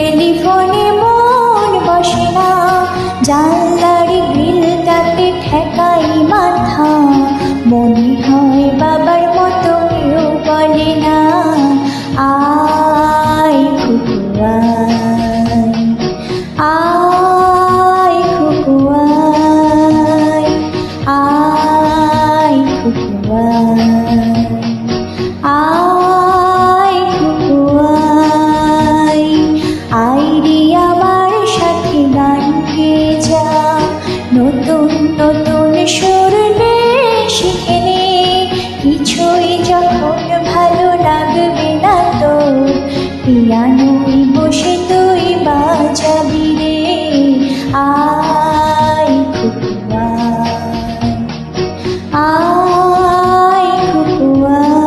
টেলিফোনে মন বসে না, জানলার গ্রিলটাতে ঠেকাই মাথা। মনে হয় বাবার মতো কেউ বলে না, আয় খুকু আয়, আয় খুকু আয়, আয় খুকু আয়, আয় খুকু আয়। আইরে আমার সাথে গান গেয়ে যা, নতুন নতুন সুর নে শিখে নে। কিছুই যখন ভালো লাগবে না তোর, পিয়ানোয় বসে তুই বাজাবি রে। আয় খুকু আয়, আয় খুকু আয়।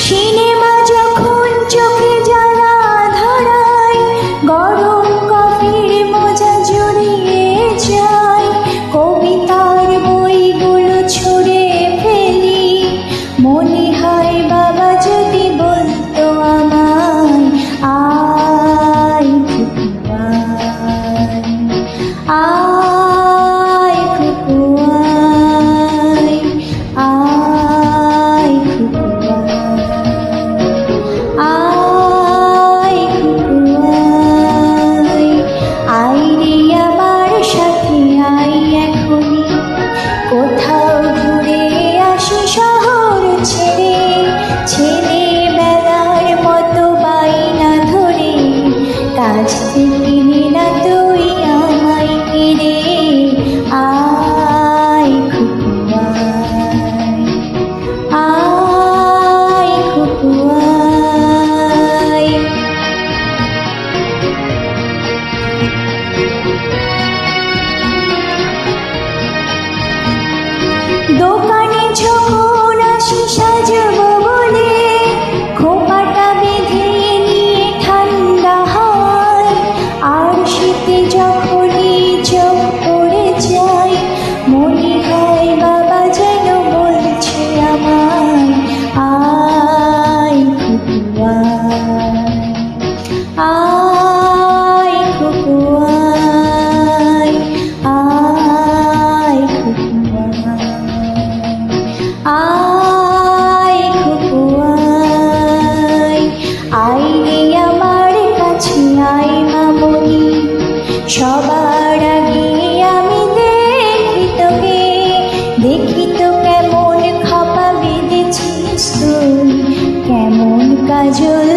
সিনেমা যখন চোখে জ্বালা ধরায়, গরম কফির মজা জড়িয়ে যায়। কবিতার বইগুলো ছুঁড়ে ফেলি, মনে হয় বাবা যদি বলতো আমায়, আয় খুকু আয়, আয় খুকু আয়, আয় খুকু আয়, আয় খুকু আয়। আইরে আমার সাথে আয় এখনই, কোথাও ঘুরে আসি শহর ছেড়ে। ছেলেবেলার মতো বাইনা ধরে, কাছ থেকে নে না তুই আমায় ফিরে। আয় খুকু আয়, আয় খুকু আয়। দোকানে যখন আসি সাজবো বলে, খোপাটা বেঁধে নিয়ে ঠান্ডা হয়। আর শীতে যখনই চোখ পড়ে যায়, মনে হয় বাবা যেন বলছে আমায়, আয় খুকু আয়, আয় খুকু আয়, আয় খুকু আয়, আয় খুকু আয়। আইরে আমার কাছে আয় মামনি, সবার আগে আমি দেখি তোকে। দেখি তো কেমন খপা বেঁধেছিস তুই, কেমন কাজল